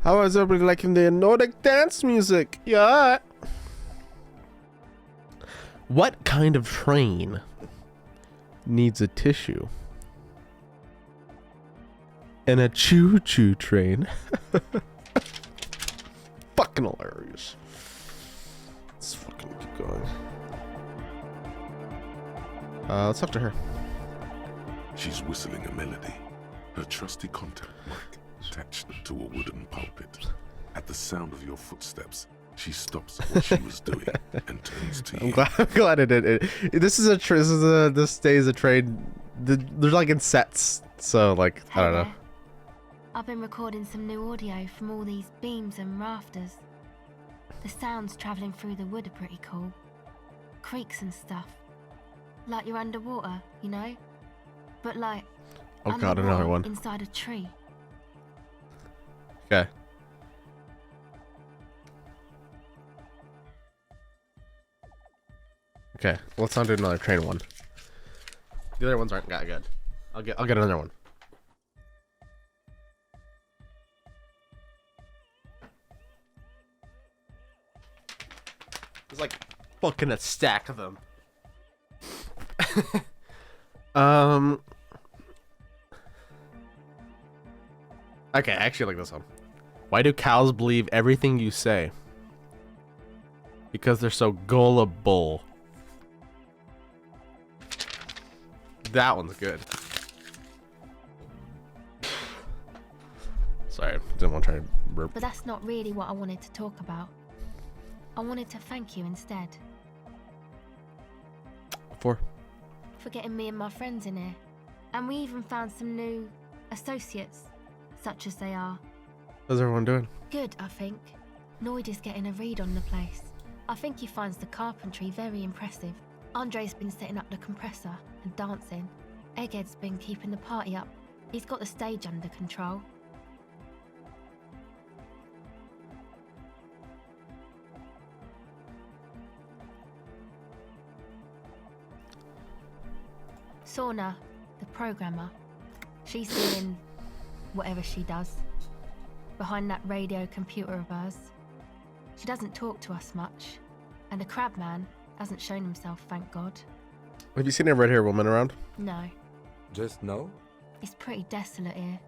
How is everybody liking the Nordic dance music? Yeah. What kind of train needs a tissue? And a choo-choo train. Fucking hilarious. Let's fucking keep going. Let's talk to her. She's whistling a melody, her trusty contact mic attached to a wooden pulpit. At the sound of your footsteps, she stops what she was doing and turns to you. I'm glad it did. This stays a train. There's like in sets, so like I don't know. There. I've been recording some new audio from all these beams and rafters. The sounds travelling through the wood are pretty cool. Creaks and stuff. Like you're underwater, you know? But like, Oh god, another one. Inside a tree. Okay. Okay, let's not do another train one. The other ones aren't that good. I'll get another one. There's like fucking a stack of them. Okay, I actually like this one. Why do cows believe everything you say? Because they're so gullible. That one's good. Sorry, didn't want to try to burp. But that's not really what I wanted to talk about. I wanted to thank you instead. For getting me and my friends in here. And we even found some new associates, such as they are. how's everyone doing? Good, I think. Noid is getting a read on the place. I think he finds the carpentry very impressive. Andre's been setting up the compressor and dancing. Egghead's been keeping the party up. He's got the stage under control. Sauna, the programmer, she's doing whatever she does behind that radio computer of hers. She doesn't talk to us much, and the crab man hasn't shown himself, thank God. Have you seen a red-haired woman around? No, Just no? it's pretty desolate here.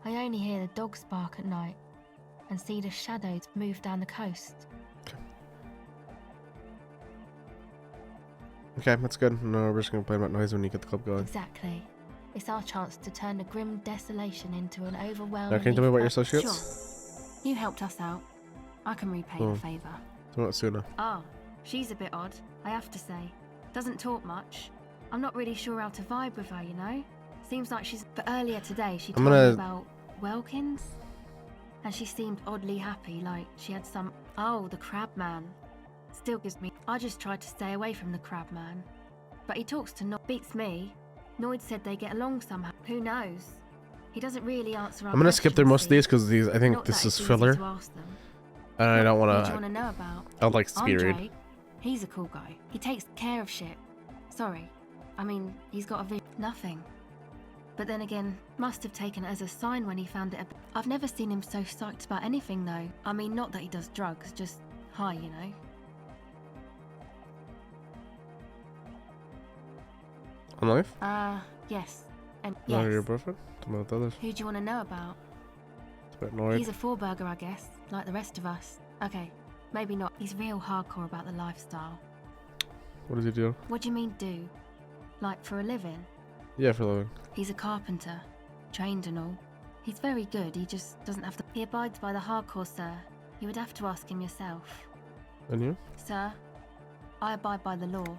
I only hear the dogs bark at night and see the shadows move down the coast. Okay, that's good. No, we're just gonna play about noise when you get the club going. Exactly. It's our chance to turn the grim desolation into an overwhelming... Now, can you tell me about your Sure. associates? You helped us out. I can repay Oh. the favour. So what, Suna? Ah, she's a bit odd, I have to say. Doesn't talk much. I'm not really sure how to vibe with her, you know? Seems like she's... But earlier today, she I'm told me gonna- about Welkins. And she seemed oddly happy, like she had some... Oh, the crab man. Still gives me... I just tried to stay away from the crab man. But he talks to Noid. Beats me. Noid said they get along somehow. Who knows? He doesn't really answer our I'm gonna skip through most of these questions, because I think Not this that is it's easy filler, to ask them. and I don't Who do you wanna. want to know about? I'd like to speed read. Andre, he's a cool guy. He takes care of shit. Sorry. I mean, he's got a nothing. But then again, must have taken it as a sign when he found it. I've never seen him so psyched about anything though. I mean, not that he does drugs, just high, you know. On life? Yes. And Not yes. your boyfriend? Tell me about the others. Who do you want to know about? It's a bit annoyed. He's a four-burger, I guess, like the rest of us. Okay, maybe not. He's real hardcore about the lifestyle. What does he do? What do you mean do? Like for a living? Yeah, for a living. He's a carpenter, trained and all. He's very good, he just doesn't have the... He abides by the hardcore, sir. You would have to ask him yourself. And you? Sir, I abide by the law.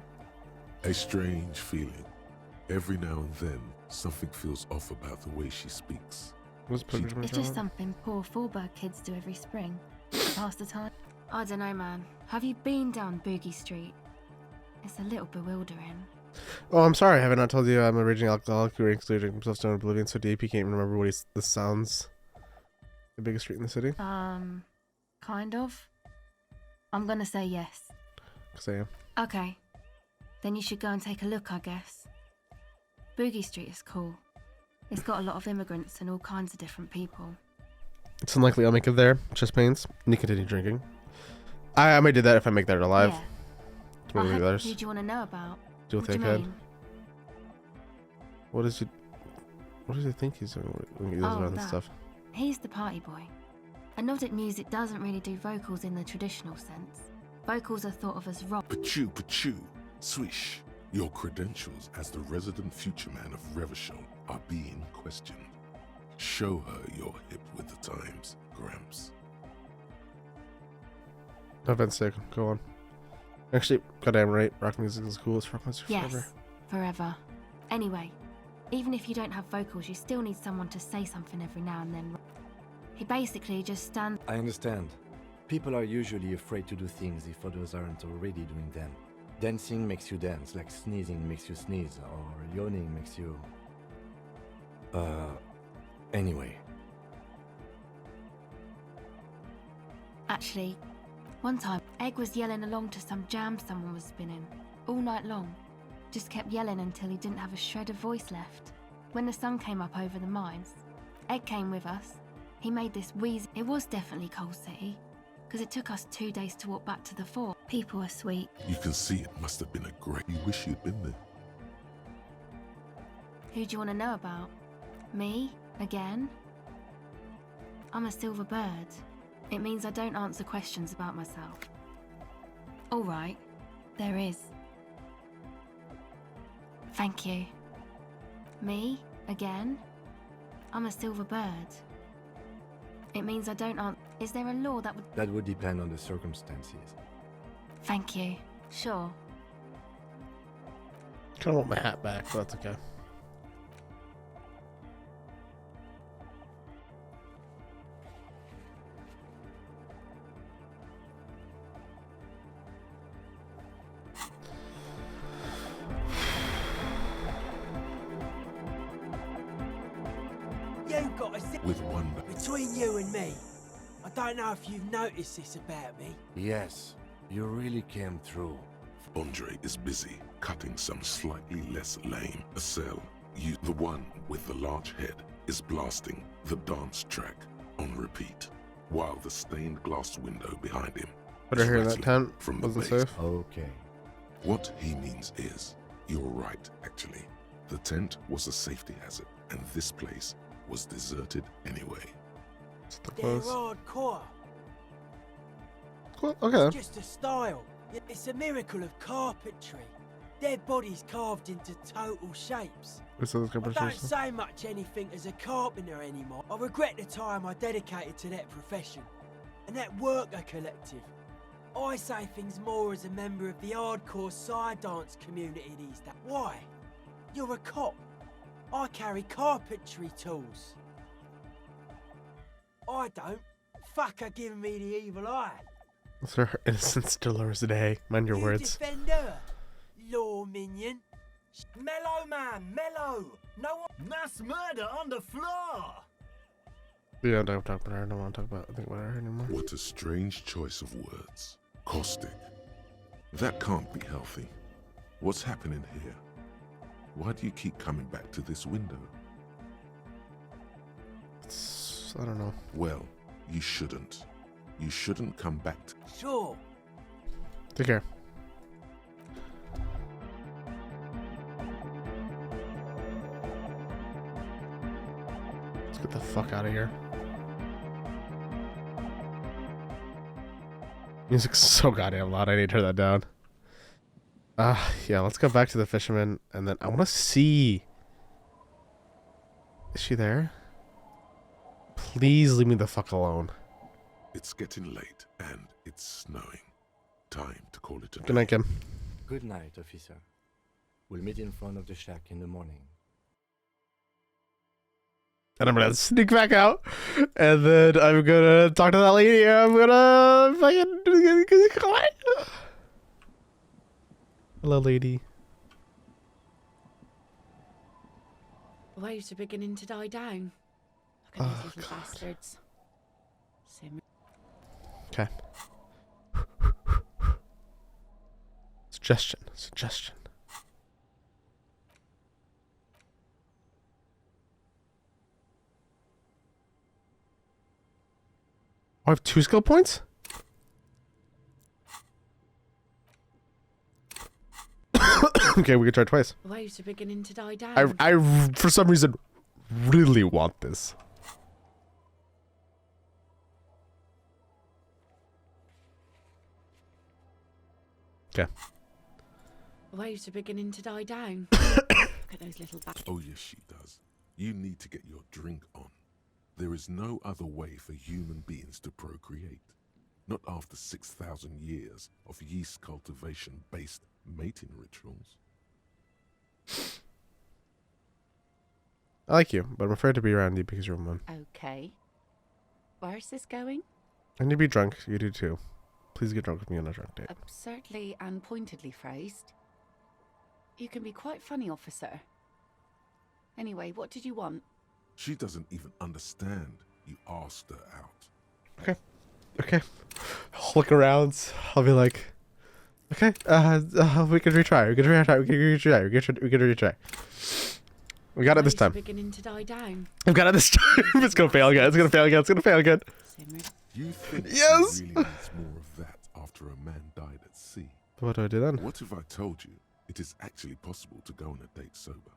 A strange feeling. Every now and then, something feels off about the way she speaks. What's the It's just something poor Fallberg kids do every spring. To pass the time. I don't know, man. Have you been down Boogie Street? It's a little bewildering. Oh, I'm sorry. Have I not told you I'm a raging alcoholic who ranks losing himself down oblivion so deep he can't even remember what the sounds. The biggest street in the city? Kind of. I'm gonna say yes. 'Cause I am. Okay. Then you should go and take a look, I guess. Boogie Street is cool. It's got a lot of immigrants and all kinds of different people. It's unlikely I'll make it there. Chest pains. And you continue drinking. I might do that if I make that alive. Yeah. What do others? Who do you want to know about? Do What do you head. mean? What does he think he's doing when he does around this stuff? He's the party boy. Anodic music doesn't really do vocals in the traditional sense. Vocals are thought of as rock. Pachu, swish. Your credentials as the resident future man of Revachol are being questioned. Show her you're hip with the times, Gramps. I've been sick. Go on. Actually, goddamn right. Rock music is cool. It's rock music Yes, forever. forever. Anyway, even if you don't have vocals, you still need someone to say something every now and then. He basically just stands. I understand. People are usually afraid to do things if others aren't already doing them. Dancing makes you dance, like sneezing makes you sneeze, or yawning makes you... Anyway. Actually, one time, Egg was yelling along to some jam someone was spinning, all night long. Just kept yelling until he didn't have a shred of voice left. When the sun came up over the mines, Egg came with us. He made this wheeze. It was definitely Coal City, because it took us 2 days to walk back to the fort. People were sweet. You can see it must have been a great... You wish you'd been there. Who do you want to know about? Me? Again? I'm a silver bird. It means I don't answer questions about myself. All right, there is. Thank you. Me? Again? I'm a silver bird. It means I don't answer. Is there a law that would... That would depend on the circumstances. Thank you. Sure. Kind of want my hat back, but that's okay. You've got a zip With one... between you and me. I don't know if you've noticed this about me. Yes, you really came through. Andre is busy cutting some slightly less lame. Cell, you, the one with the large head, is blasting the dance track on repeat, while the stained glass window behind him Better is hear that rattling tent. from the Wasn't bass. safe. Okay. What he means is, you're right, actually. The tent was a safety hazard, and this place was deserted anyway. It's the They're close. hardcore. Cool. Okay then. It's just a style. It's a miracle of carpentry. Dead bodies carved into total shapes. What's this I don't conversation? say much anything as a carpenter anymore. I regret the time I dedicated to that profession and that worker collective. I say things more as a member of the hardcore side dance community these days. Why? You're a cop. I carry carpentry tools. I don't. Fuck her giving me the evil eye. Sir, innocence delivers the day. Mind your You words. defend her, law minion. Mellow man, mellow. No one. Mass murder on the floor! Yeah, don't talk about her. I don't want to talk about think about her anymore. What a strange choice of words. Caustic. That can't be healthy. What's happening here? Why do you keep coming back to this window? I don't know. Well, you shouldn't. You shouldn't come back to... Sure. Take care. Let's get the fuck out of here. Music's so goddamn loud. I need to turn that down. Yeah, let's go back to the fisherman, and then I want to see. Is she there? Please leave me the fuck alone. It's getting late, and it's snowing. Time to call it a Good night, Kim. Good night, officer. We'll meet in front of the shack in the morning. And I'm gonna sneak back out, and then I'm gonna talk to that lady. And I'm gonna fucking. Hello, lady. Waves are beginning to die down. Look at Oh, those little God. bastards. Sim- Okay. Suggestion. Suggestion. I have 2 skill points? Okay, we can try twice. The waves are beginning to die down. I for some reason really want this. Okay. The waves are beginning to die down. Look at those little bats. Oh, yes, she does. You need to get your drink on. There is no other way for human beings to procreate. Not after 6,000 years of yeast cultivation-based mating rituals. I like you, but I'm afraid to be around you because you're a woman. Okay. Where's this going? I need to be drunk. You do too. Please get drunk with me on a drunk date. Absurdly and pointedly phrased. You can be quite funny, officer. Anyway, what did you want? She doesn't even understand you asked her out. Okay. I'll look around. I'll be like, okay, we can retry. We can retry. We got it this time. Beginning to die down. I've got it this time. It's gonna fail again. It's gonna fail again. Simmer. You think Yes! she really needs more of that after a man died at sea? What do I do then? What if I told you it is actually possible to go on a date sober?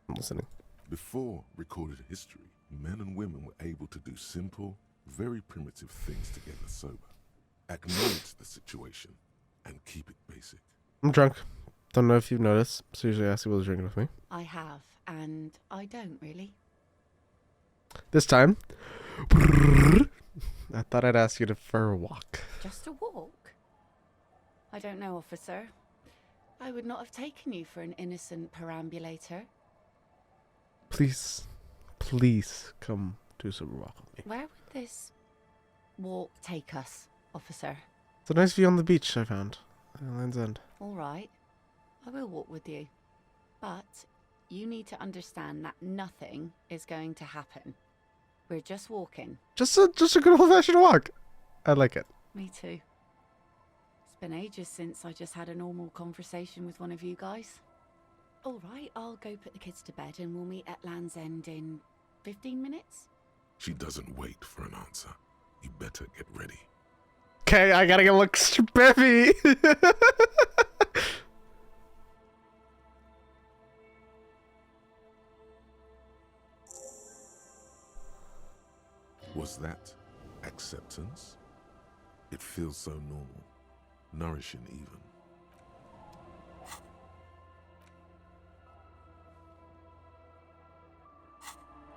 I'm listening. Before recorded history, men and women were able to do simple, very primitive things together sober. Acknowledge the situation and keep it basic. I'm drunk. Don't know if you've noticed. So usually I ask people to drink with me. I have, and I don't really. This time, I thought I'd ask you for a walk. Just a walk? I don't know, officer. I would not have taken you for an innocent perambulator. Please come do some walk with me. Where would this walk take us, officer? It's a nice view on the beach I found. Land's End. All right, I will walk with you. But you need to understand that nothing is going to happen. We're just walking. Just a good old-fashioned walk. I like it. Me too. It's been ages since I just had a normal conversation with one of you guys. All right, I'll go put the kids to bed and we'll meet at Land's End in 15 minutes. She doesn't wait for an answer. You better get ready. Okay, I gotta get look spiffy. Was that acceptance? It feels so normal, nourishing even.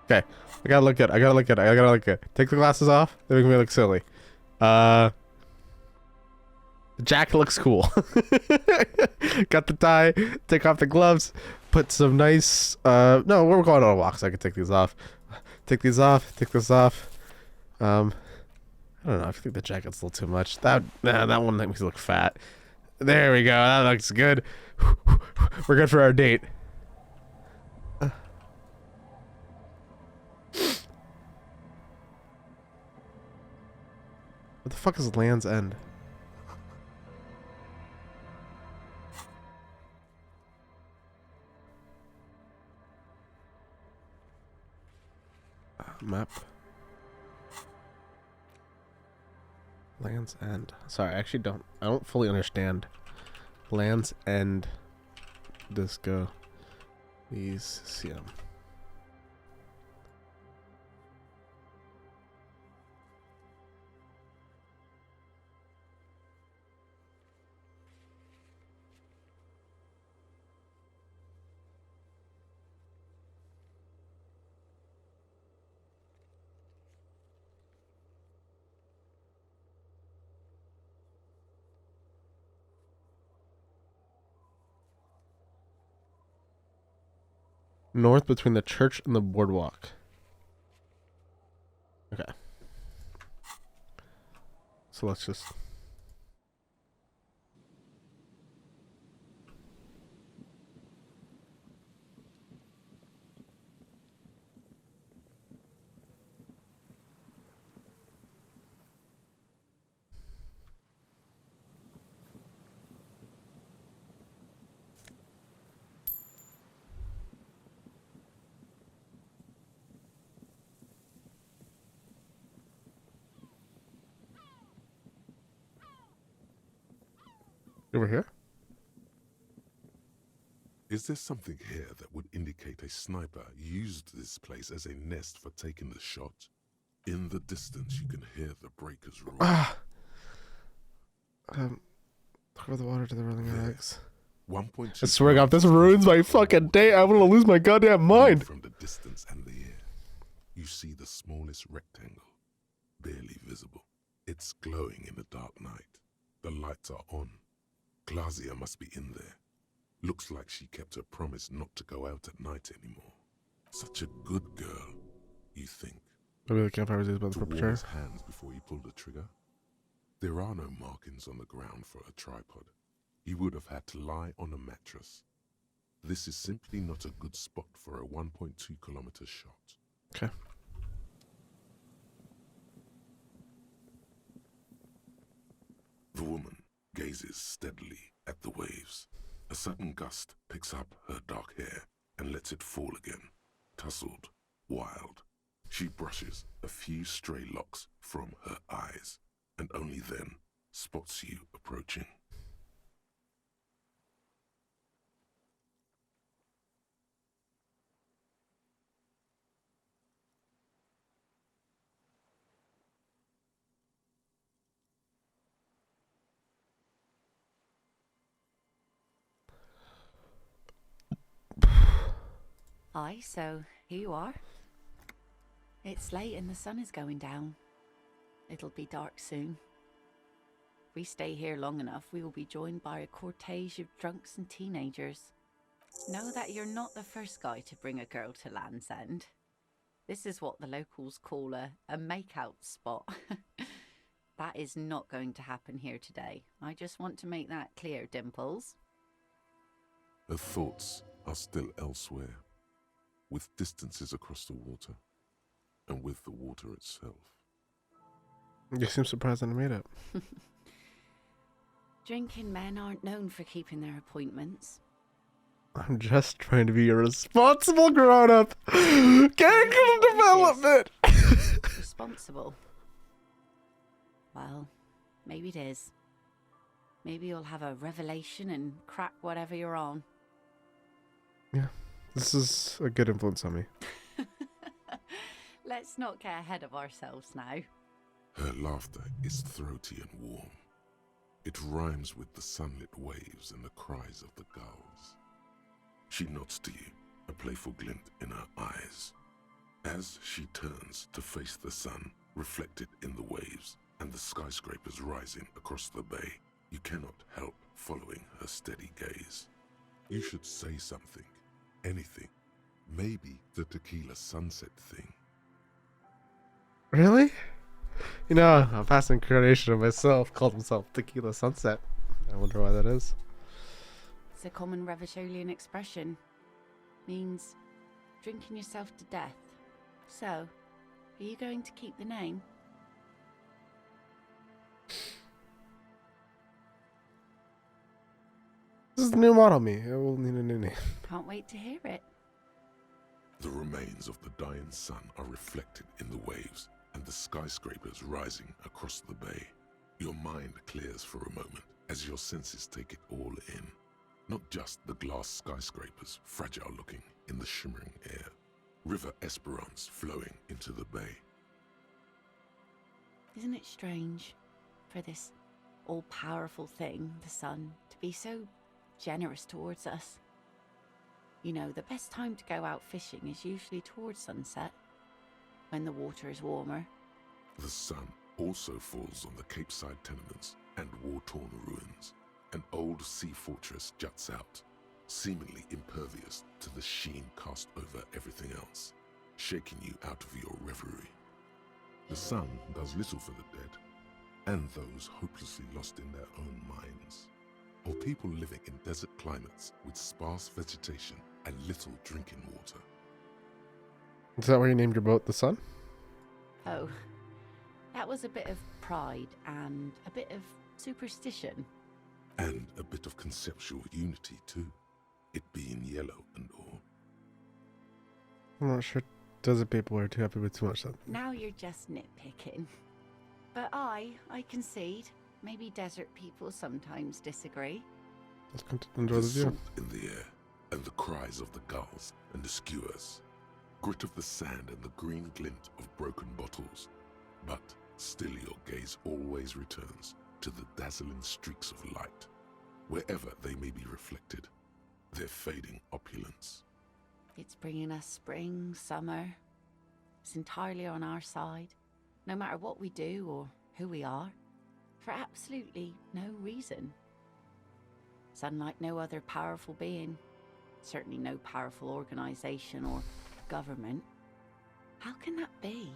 Okay, I gotta look good. Take the glasses off. They make me look silly. The jacket looks cool. Got the tie. Take off the gloves. Put some nice. No, we're going on a walk, so I can take these off. Take these off. Take this off. I don't know. I think the jacket's a little too much. That one makes me look fat. There we go. That looks good. We're good for our date. What the fuck is Land's End? Map. Land's End. Sorry, I actually don't fully understand. Land's End. Disco. Elysium. North between the church and the boardwalk. Okay. So let's just... Over here? Is there something here that would indicate a sniper used this place as a nest for taking the shot? In the distance, you can hear the breakers roar. Ah! Throw the water to the rolling There. eggs. 1.2 I swear to God, if this ruins my fucking day, I'm gonna lose my goddamn mind! From the distance and the air, you see the smallest rectangle, barely visible. It's glowing in the dark night. The lights are on. Glazia must be in there. Looks like she kept her promise not to go out at night anymore. Such a good girl, you think. Maybe the campfire was used by the To warm perpetrator. his hands before he pulled the trigger. There are no markings on the ground for a tripod. He would have had to lie on a mattress. This is simply not a good spot for a 1.2 kilometer shot. Okay. The woman gazes steadily at the waves. A sudden gust picks up her dark hair and lets it fall again, tousled, wild. She brushes a few stray locks from her eyes, and only then spots you approaching. Aye, so here you are. It's late and the sun is going down. It'll be dark soon. If we stay here long enough, we will be joined by a cortege of drunks and teenagers. Know that you're not the first guy to bring a girl to Land's End. This is what the locals call a make-out spot. That is not going to happen here today. I just want to make that clear, Dimples. Her thoughts are still elsewhere, with distances across the water, and with the water itself. You seem surprised that I made it. Drinking men aren't known for keeping their appointments. I'm just trying to be a responsible grown-up. Character development! Responsible? Well, maybe it is. Maybe you'll have a revelation and crack whatever you're on. Yeah, this is a good influence on me. Let's not get ahead of ourselves now. Her laughter is throaty and warm. It rhymes with the sunlit waves and the cries of the gulls. She nods to you, a playful glint in her eyes. As she turns to face the sun, reflected in the waves, and the skyscrapers rising across the bay, you cannot help following her steady gaze. You should say something, anything. Maybe the tequila sunset thing. Really? You know, a past incarnation of myself called himself Tequila Sunset. I wonder why that is. It's a common Revacholian expression. Means drinking yourself to death. So, are you going to keep the name? This is the new model me. I will need a new name. Can't wait to hear it. The remains of the dying sun are reflected in the waves and the skyscrapers rising across the bay. Your mind clears for a moment as your senses take it all in. Not just the glass skyscrapers, fragile looking in the shimmering air. River Esperance flowing into the bay. Isn't it strange for this all-powerful thing, the sun, to be so generous towards us? You know, the best time to go out fishing is usually towards sunset, when the water is warmer. The sun also falls on the Capeside tenements and war-torn ruins. An old sea fortress juts out, seemingly impervious to the sheen cast over everything else, shaking you out of your reverie. The sun does little for the dead, and those hopelessly lost in their own minds, or people living in desert climates with sparse vegetation and little drinking water. Is that why you named your boat the Sun? Oh, that was a bit of pride and a bit of superstition. And a bit of conceptual unity too, it being yellow and all. I'm not sure desert people are too happy with too much sun. Now you're just nitpicking. But I concede, Maybe desert people sometimes disagree. Let's enjoy The the view. salt in the air, and the cries of the gulls and the skuas. Grit of the sand and the green glint of broken bottles. But still your gaze always returns to the dazzling streaks of light, wherever they may be reflected, their fading opulence. It's bringing us spring, summer. It's entirely on our side, no matter what we do or who we are, for absolutely no reason. It's unlike no other powerful being, certainly no powerful organization or government. How can that be?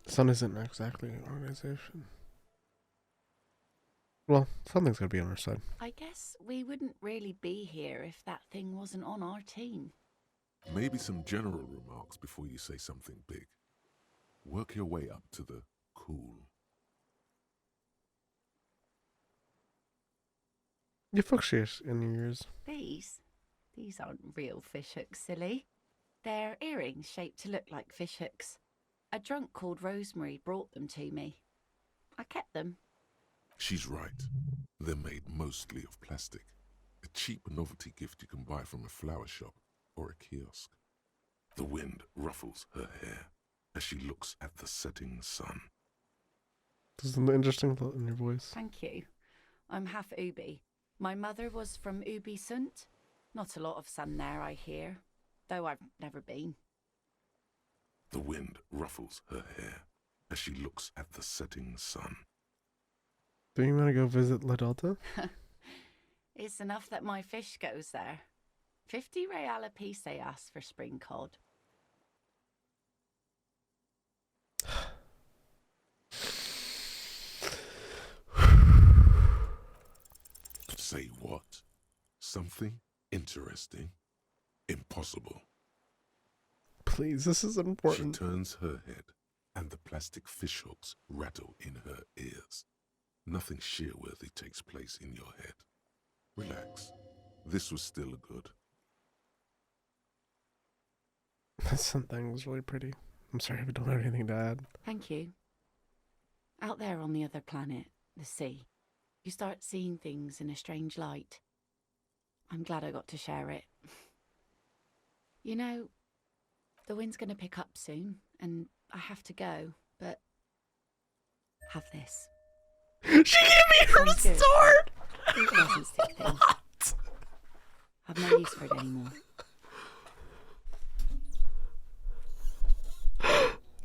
Sun isn't exactly an organization. Well, something's gonna be on our side. I guess we wouldn't really be here if that thing wasn't on our team. Maybe some general remarks before you say something big. Work your way up to the cool. You focus in your ears. These aren't real fishhooks, silly. They're earrings shaped to look like fishhooks. A drunk called Rosemary brought them to me. I kept them. She's right. They're made mostly of plastic. A cheap novelty gift you can buy from a flower shop or a kiosk. The wind ruffles her hair as she looks at the setting sun. This is an interesting thought in your voice. Thank you. I'm half Ubi. My mother was from Ubi Sunt. Not a lot of sun there, I hear, though I've never been. The wind ruffles her hair as she looks at the setting sun. Do you want to go visit La Delta? It's enough that my fish goes there. 50 real a piece they ask for spring cod. Say what? Something interesting? Impossible. Please, this is important. She turns her head, and the plastic fishhooks rattle in her ears. Nothing shear-worthy takes place in your head. Relax. This was still good. That sun thing was really pretty. I'm sorry if I don't have anything to add. Thank you. Out there on the other planet, the sea, you start seeing things in a strange light. I'm glad I got to share it. You know, the wind's going to pick up soon, and I have to go, but have this. She gave me her Sounds good. sword! It doesn't stick things. I've no use for it anymore.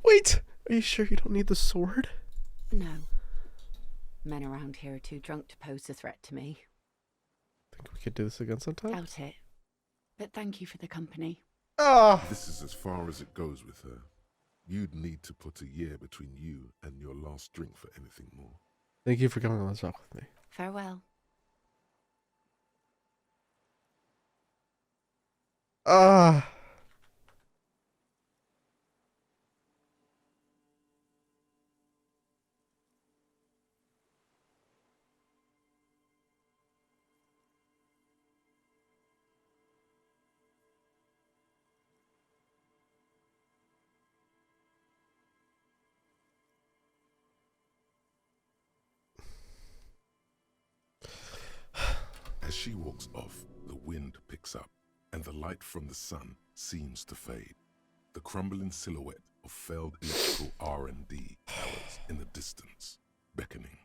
Wait! Are you sure you don't need the sword? No. Men around here are too drunk to pose a threat to me. Think we could do this again sometime? Doubt it. But thank you for the company. Oh! This is as far as it goes with her. You'd need to put a year between you and your last drink for anything more. Thank you for coming on this walk with me. Farewell. Ah! As she walks off, the wind picks up, and the light from the sun seems to fade. The crumbling silhouette of failed electrical R&D towers in the distance, beckoning.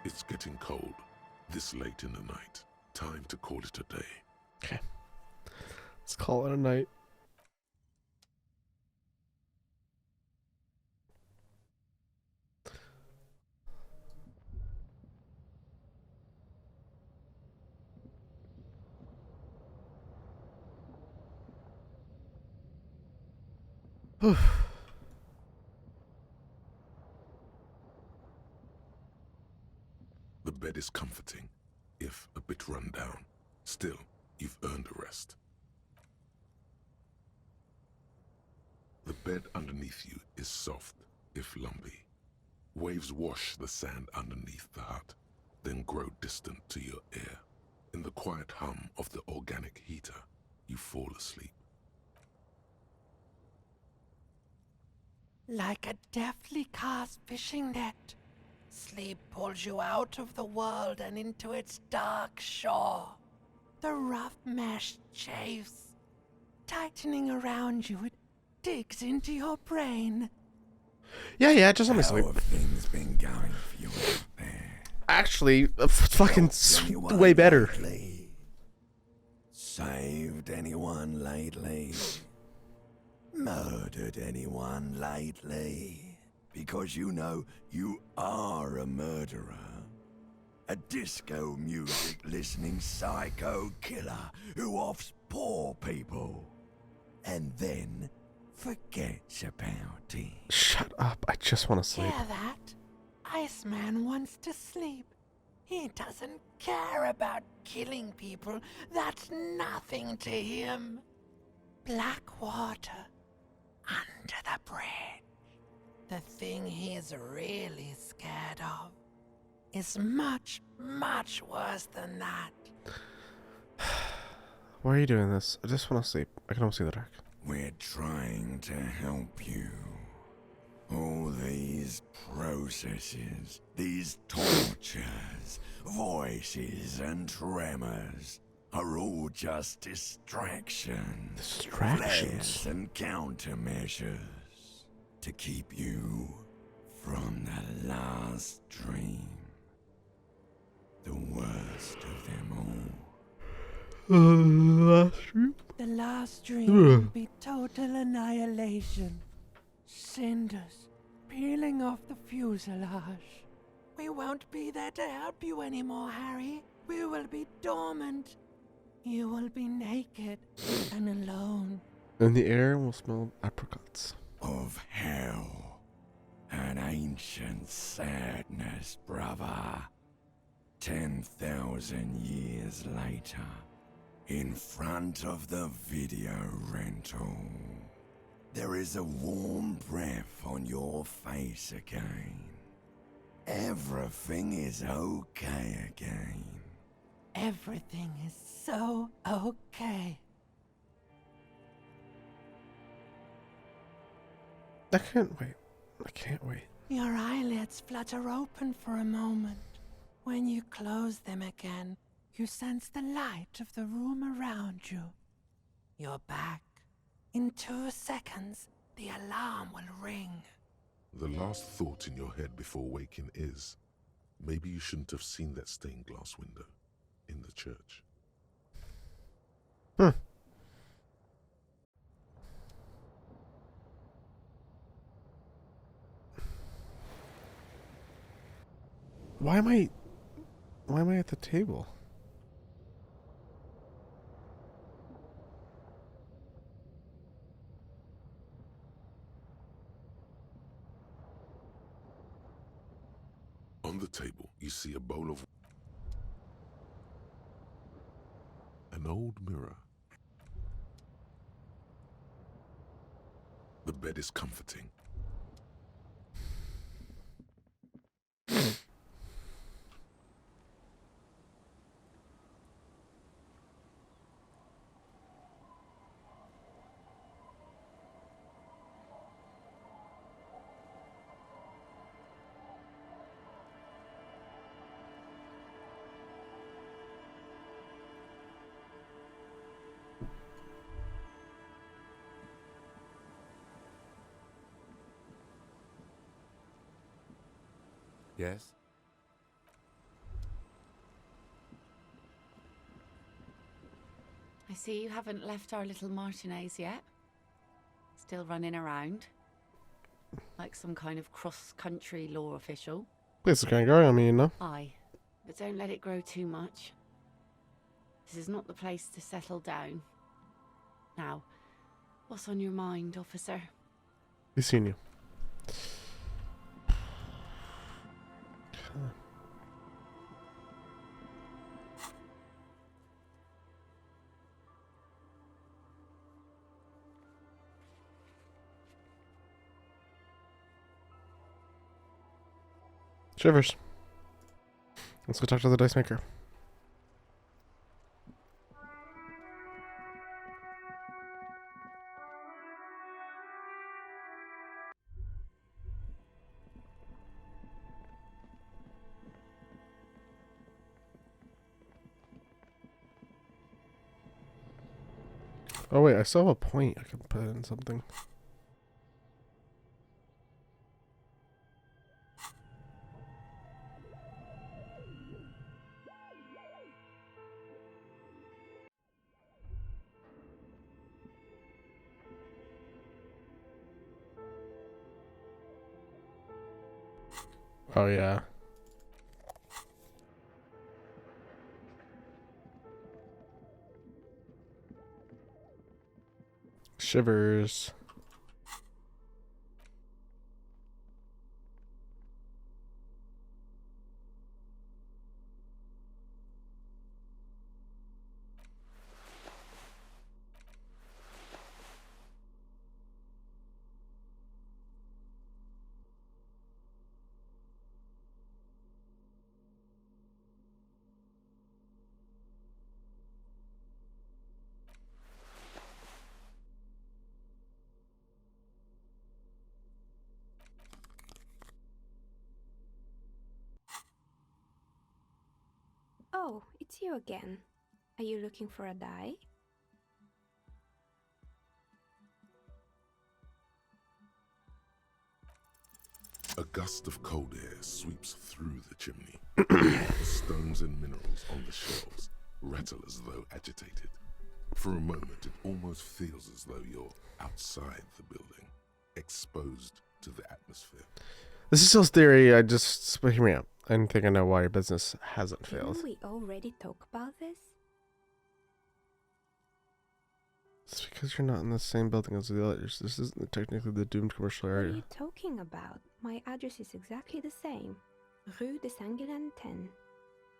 It's getting cold, this late in the night. Time to call it a day. Okay. Let's call it a night. The bed is comforting, if a bit run down. Still, you've earned a rest. The bed underneath you is soft, if lumpy. Waves wash the sand underneath the hut, then grow distant to your ear. In the quiet hum of the organic heater, you fall asleep. Like a deftly cast fishing net, sleep pulls you out of the world and into its dark shore. The rough mesh chafes, tightening around you, it digs into your brain. Yeah, just let me sleep. How have things been going for you out there? Actually, fucking Anyone way better. lately? Saved anyone lately? Murdered anyone lately? Because you know you are a murderer. A disco music listening psycho killer who offs poor people. And then forgets about it. Shut up. I just want to sleep. Hear that? Iceman wants to sleep. He doesn't care about killing people. That's nothing to him. Black water under the bridge. The thing he's really scared of is much, much worse than that. Why are you doing this? I just want to sleep. I can almost see the dark. We're trying to help you. All these processes, these tortures, voices and tremors are all just distractions. Distractions? Flares and countermeasures to keep you from the last dream. The worst of them all. The last dream will be total annihilation. Cinders peeling off the fuselage. We won't be there to help you anymore, Harry. We will be dormant. You will be naked and alone. In the air will smell apricots. Of hell. An ancient sadness, brother. 10,000 years later, in front of the video rental, there is a warm breath on your face again. Everything is okay again. Everything is so okay. I can't wait. I can't wait. Your eyelids flutter open for a moment. When you close them again, you sense the light of the room around you. You're back. In 2 seconds, the alarm will ring. The last thought in your head before waking is, maybe you shouldn't have seen that stained glass window in the church. Why am I at the table? On the table, you see a bowl of an old mirror. The bed is comforting. Yes? I see you haven't left our little Martinez yet. Still running around. Like some kind of cross-country law official. Place is kind of growing on me, you know? Aye, but don't let it grow too much. This is not the place to settle down. Now, what's on your mind, officer? We've seen you. Shivers. Let's go talk to the dice maker. Oh wait, I still have a point. I can put in something. Oh yeah. Shivers. Oh, it's you again. Are you looking for a die? A gust of cold air sweeps through the chimney. The stones and minerals on the shelves rattle as though agitated. For a moment, it almost feels as though you're outside the building, exposed to the atmosphere. This is still theory. But hear me out. I think I know why your business hasn't failed. Didn't we already talk about this? It's because you're not in the same building as the others. This isn't technically the doomed commercial What are area. you talking about? My address is exactly the same. Rue de Saint-Guilain 10.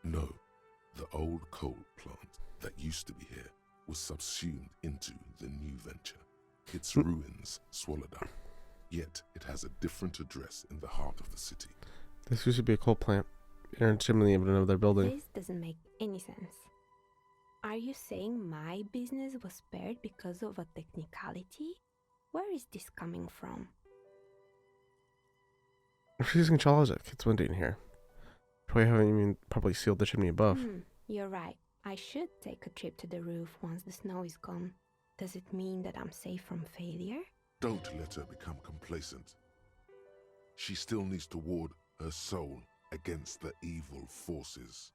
No, the old coal plant that used to be here was subsumed into the new venture. Its ruins swallowed up. Yet it has a different address in the heart of the city. This used to be a coal plant. You're in chimney of another building. This doesn't make any sense. Are you saying my business was spared because of a technicality? Where is this coming from? If you're using Charles, it's windy in here. Probably haven't even properly sealed the chimney above. You're right. I should take a trip to the roof once the snow is gone. Does it mean that I'm safe from failure? Don't let her become complacent. She still needs to ward her soul against the evil forces.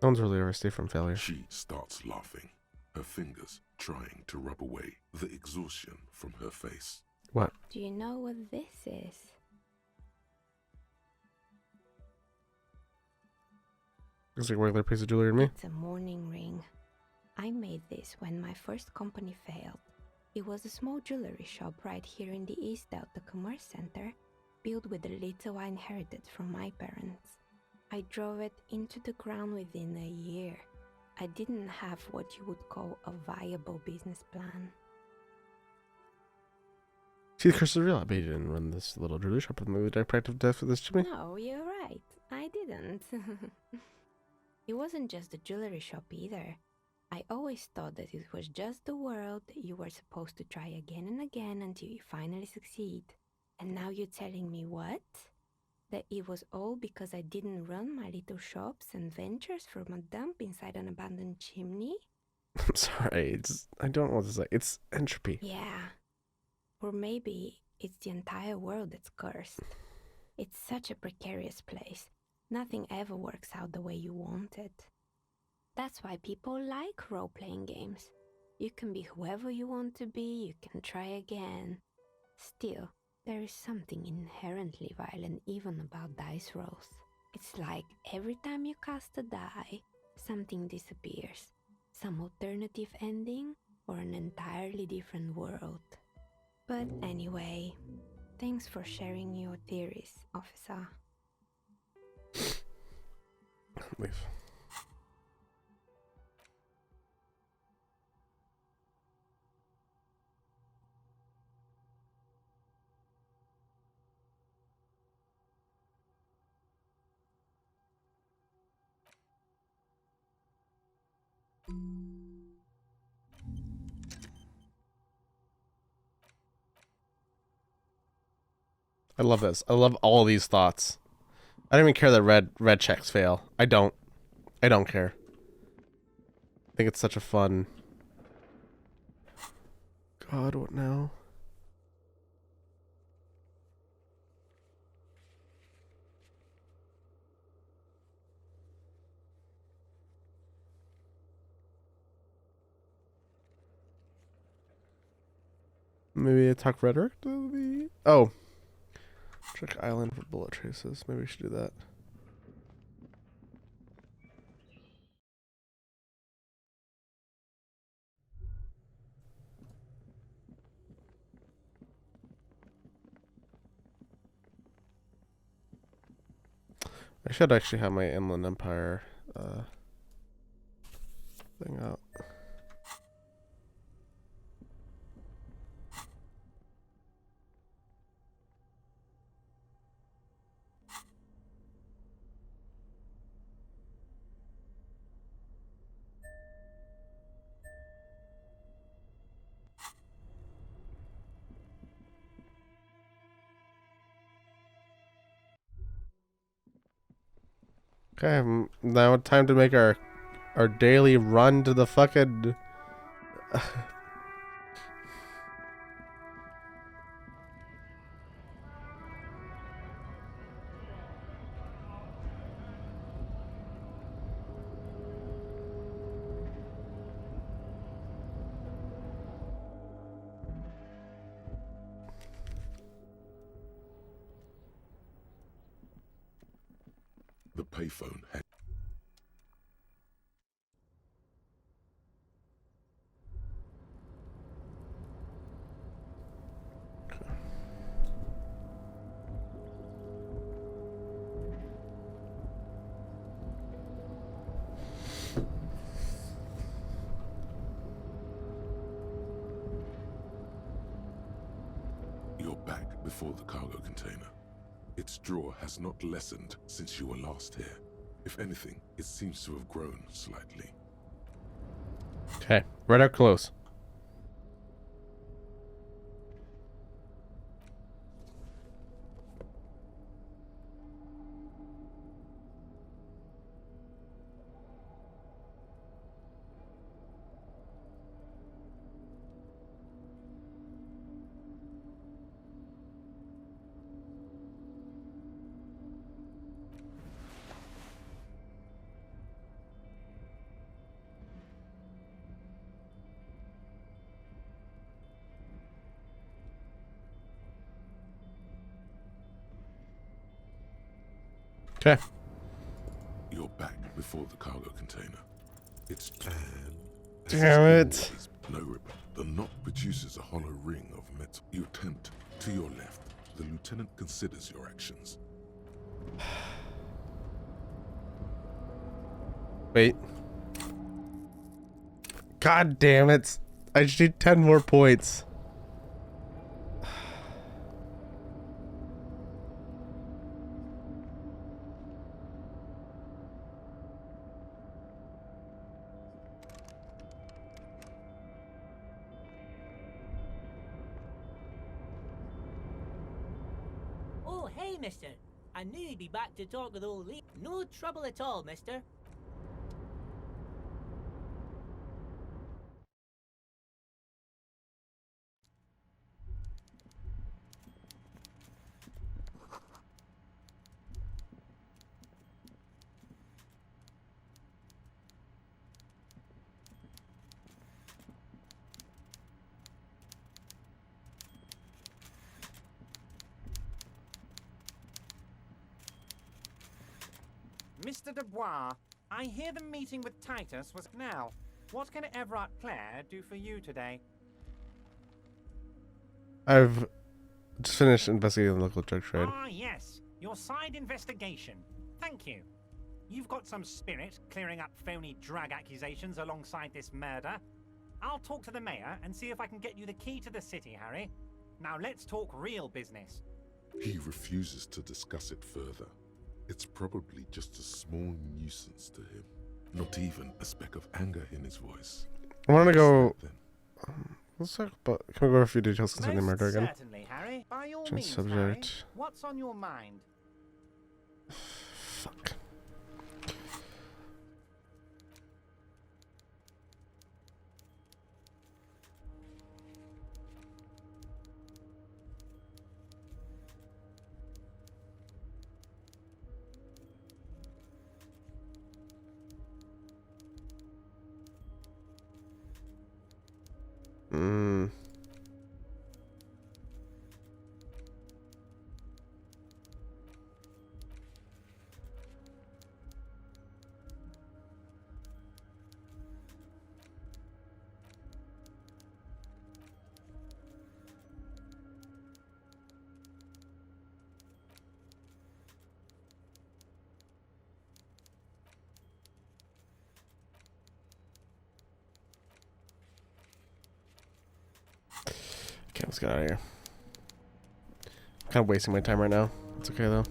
No one's really ever safe from failure. She starts laughing, her fingers trying to rub away the exhaustion from her face. What? Do you know what this is? Looks like a regular piece of jewelry to me. It's a mourning ring. I made this when my first company failed. It was a small jewelry shop right here in the East Delta Commerce Center, built with the little I inherited from my parents. I drove it into the ground within a year. I didn't have what you would call a viable business plan. See, the curse is real. I bet you didn't run this little jewelry shop in the direct path of death with this chimney. No, you're right. I didn't. It wasn't just a jewelry shop either. I always thought that it was just the world that you were supposed to try again and again until you finally succeed. And now you're telling me what? That it was all because I didn't run my little shops and ventures from a dump inside an abandoned chimney? I'm sorry. I don't know what to say. It's entropy. Yeah. Or maybe it's the entire world that's cursed. It's such a precarious place. Nothing ever works out the way you want it. That's why people like role-playing games. You can be whoever you want to be, you can try again. Still, there is something inherently violent even about dice rolls. It's like every time you cast a die, something disappears. Some alternative ending or an entirely different world. But anyway, thanks for sharing your theories, officer. Leave. I love this. I love all these thoughts. I don't even care that red checks fail. I don't care. I think it's such a fun. God, what now? Maybe attack rhetoric? Oh. Check island for bullet traces. Maybe we should do that. I should actually have my Inland Empire thing out. Okay, now time to make our daily run to the fucking. The payphone had You're back before the cargo container. Its draw has not lessened since you were last here. If anything, it seems to have grown slightly. Okay, right up close. Okay. You're back before the cargo container. It's Damn it. No ripper. The knot produces a hollow ring of metal. You attempt to your left. The lieutenant considers your actions. Wait. God damn it. I just need 10 more points. Oh, hey, mister. I knew you'd be back to talk with old Lee. No trouble at all, mister. Mr. Dubois, I hear the meeting with Titus was now. What can Everett Clare do for you today? I've just finished investigating the local drug trade. Ah, yes. Your side investigation. Thank you. You've got some spirit clearing up phony drug accusations alongside this murder. I'll talk to the mayor and see if I can get you the key to the city, Harry. Now let's talk real business. He refuses to discuss it further. It's probably just a small nuisance to him. Not even a speck of anger in his voice. I want to go. Let's talk about. Can we go over a few details concerning the murder again? Certainly, Harry. By all Change means, subject. Harry. What's on your mind? Fuck. Okay, let's get out of here. I'm kind of wasting my time right now. It's okay though.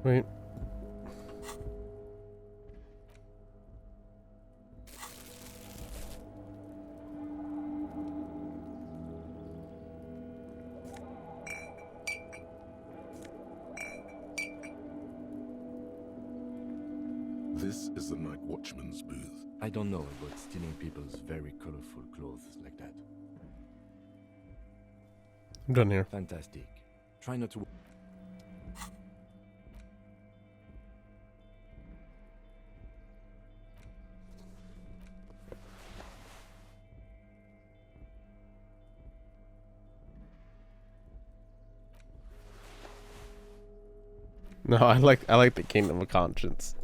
Wait. This is the night watchman's booth. I don't know about stealing people's very colorful clothes like that. I'm done here. Fantastic. Try not to... No, I like the Kingdom of Conscience.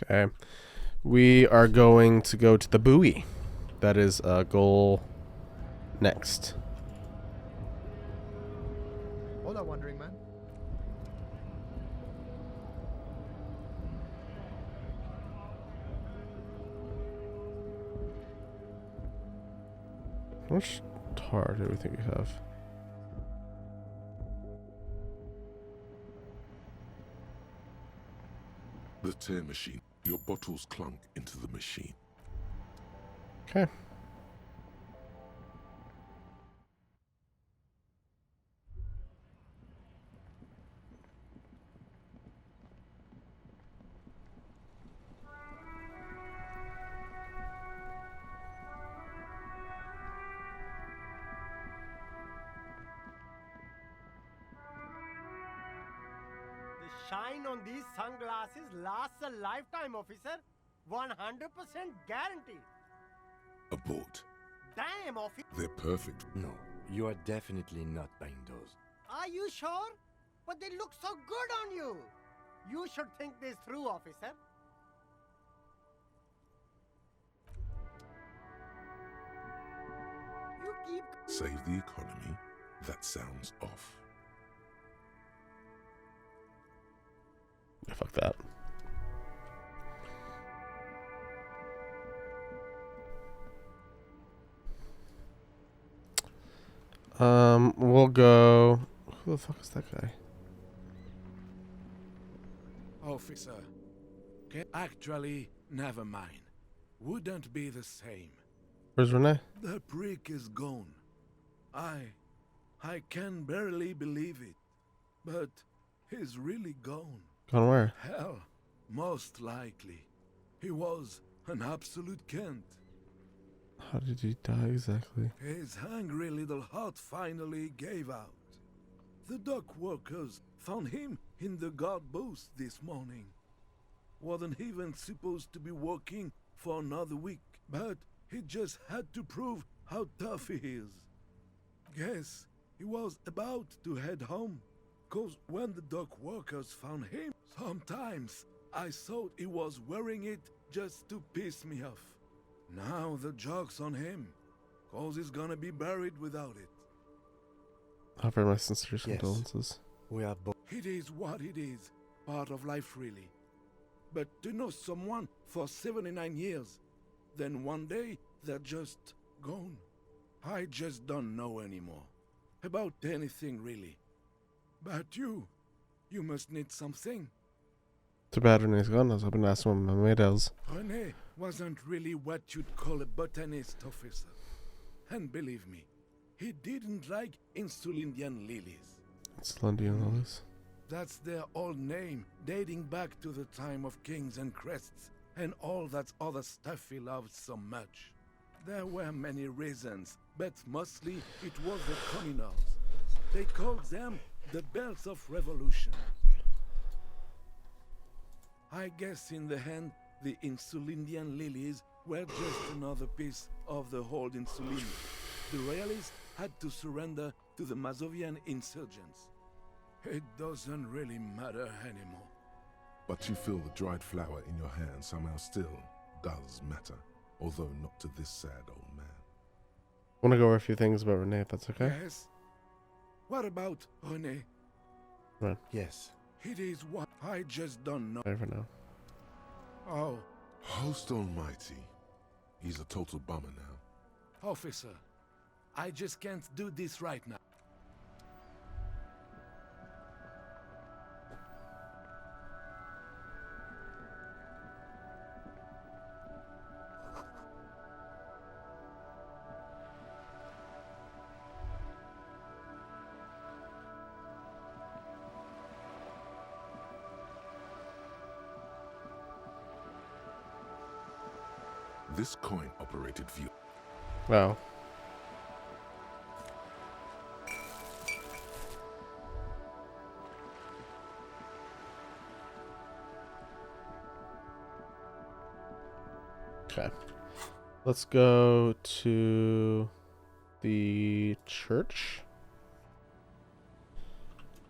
Okay. We are going to go to the buoy. That is a goal next. Hola, Wandering Man. How much tar do we think we have? The tear machine. Your bottles clunk into the machine. Okay. The shine on these sunglasses lasts a lifetime, officer. 100% guaranteed. Abort. Damn, officer. They're perfect. No, you are definitely not buying those. Are you sure? But they look so good on you. You should think this through, officer. You keep... Save the economy? That sounds off. We'll go. Who the fuck is that guy? Officer, actually, never mind. Wouldn't be the same. Where's Renee? The prick is gone. I can barely believe it. But he's really gone. Gone where? Hell, most likely. He was an absolute Kent. How did he die exactly? His hungry little heart finally gave out. The dock workers found him in the guard booth this morning. Wasn't even supposed to be working for another week, but he just had to prove how tough he is. Guess he was about to head home, 'cause when the dock workers found him, sometimes I thought he was wearing it just to piss me off. Now the joke's on him, 'cause he's gonna be buried without it. Offer my sincere condolences. We are both. It is what it is. Part of life, really. But to know someone for 79 years, then one day they're just gone. I just don't know anymore. About anything, really. But you must need something. Too bad Renee's gone. I was hoping to ask him what my mate is. Rene wasn't really what you'd call a botanist, officer. And believe me, he didn't like Insulindian lilies. Insulindian lilies? That's their old name, dating back to the time of kings and crests, and all that other stuff he loved so much. There were many reasons, but mostly it was the communals. They called them the belts of revolution. I guess in the end, the Insulindian lilies were just another piece of the whole Insulinia. The royalists had to surrender to the Mazovian insurgents. It doesn't really matter anymore. But you feel the dried flower in your hand somehow still does matter, although not to this sad old man. I want to go over a few things about Renee, if that's okay. Yes? What about Rene? Right. Yes. It is what I just don't know. Bye for now. Oh. Host almighty. He's a total bummer now. Officer, I just can't do this right now. This coin-operated view. Wow. Okay. Let's go to the church.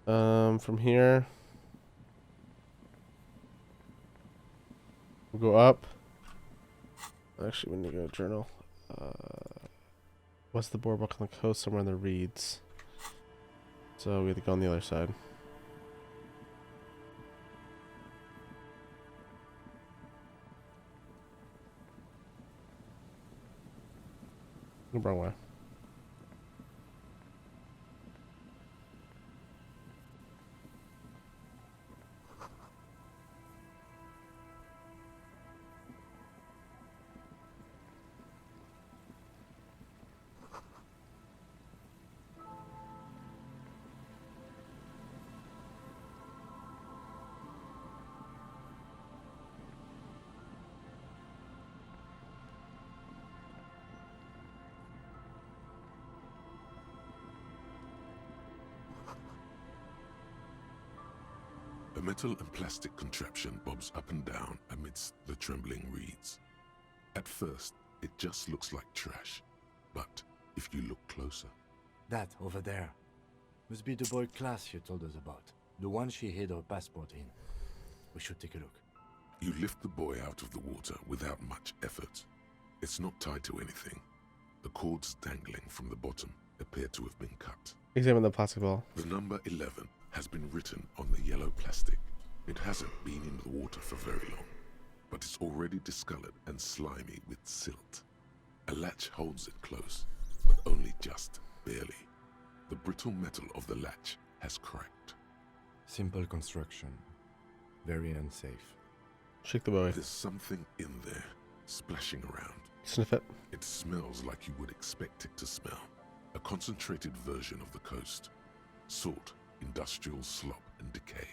From here, we'll go up. Actually, we need to go to journal. What's the boardwalk on the coast? Somewhere in the reeds. So we have to go on the other side. Wrong way. A metal and plastic contraption bobs up and down amidst the trembling reeds. At first, it just looks like trash, but if you look closer... That over there must be the boy class you told us about. The one she hid her passport in. We should take a look. You lift the boy out of the water without much effort. It's not tied to anything. The cords dangling from the bottom appear to have been cut. Examine the plastic ball. The number 11 has been written on the yellow plastic. It hasn't been in the water for very long, but it's already discolored and slimy with silt. A latch holds it close, but only just barely. The brittle metal of the latch has cracked. Simple construction. Very unsafe. Shake the boy. There's something in there, splashing around. Sniff it. It smells like you would expect it to smell. A concentrated version of the coast. Salt, industrial slop and decay.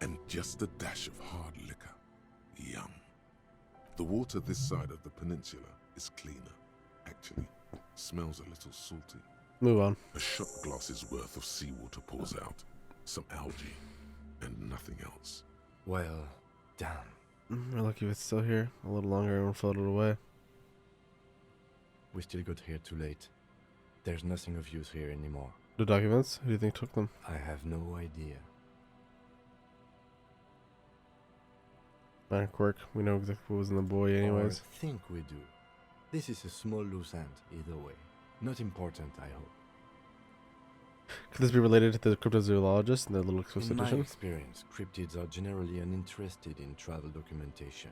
And just a dash of hard liquor. Yum. The water this side of the peninsula is cleaner. Actually, smells a little salty. Move on. A shot glass's worth of seawater pours out. Some algae. And nothing else. Well done. We're lucky if it's still here. A little longer and we'll float it away. We still got here too late. There's nothing of use here anymore. The documents? Who do you think took them? I have no idea. Minor quirk. We know exactly what was in the buoy anyways. Or think we do. This is a small loose end, either way. Not important, I hope. Could this be related to the cryptozoologist and their little In my expedition? experience, cryptids are generally uninterested in travel documentation.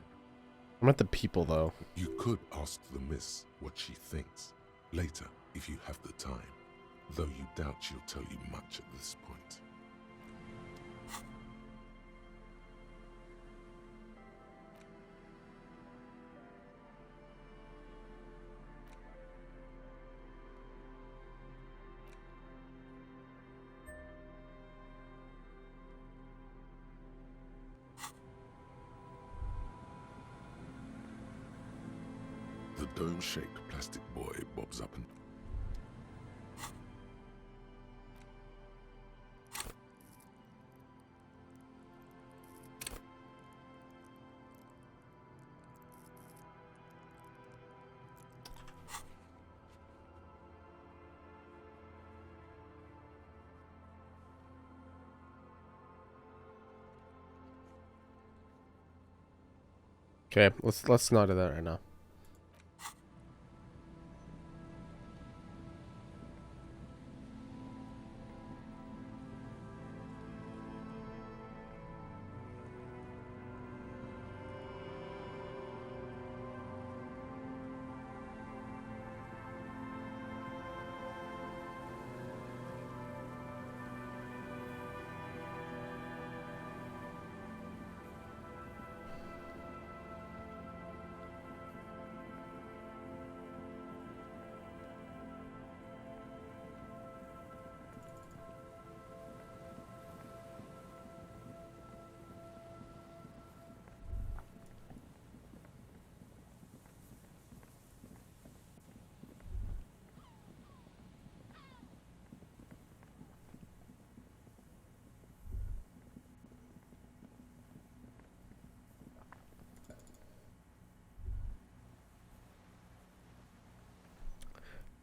I'm at the people, though. You could ask the miss what she thinks. Later, if you have the time. Though you doubt she'll tell you much at this point. The dome-shaped plastic boy bobs up and... Okay, let's not do that right now.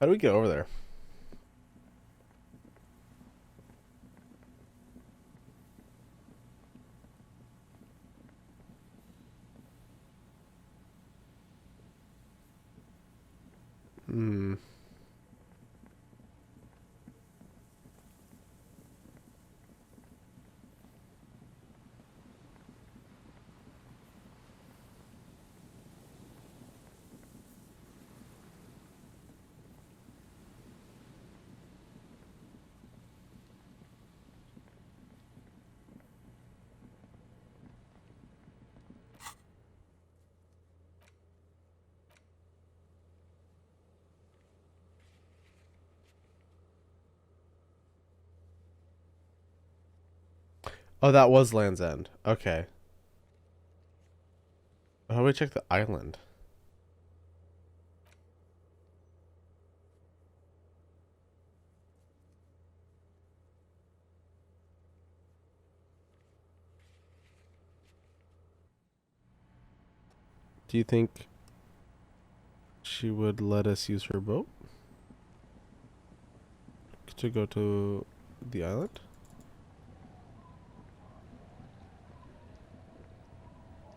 How do we get over there? Hmm. Oh, that was Land's End. Okay. How do we check the island? Do you think she would let us use her boat to go to the island?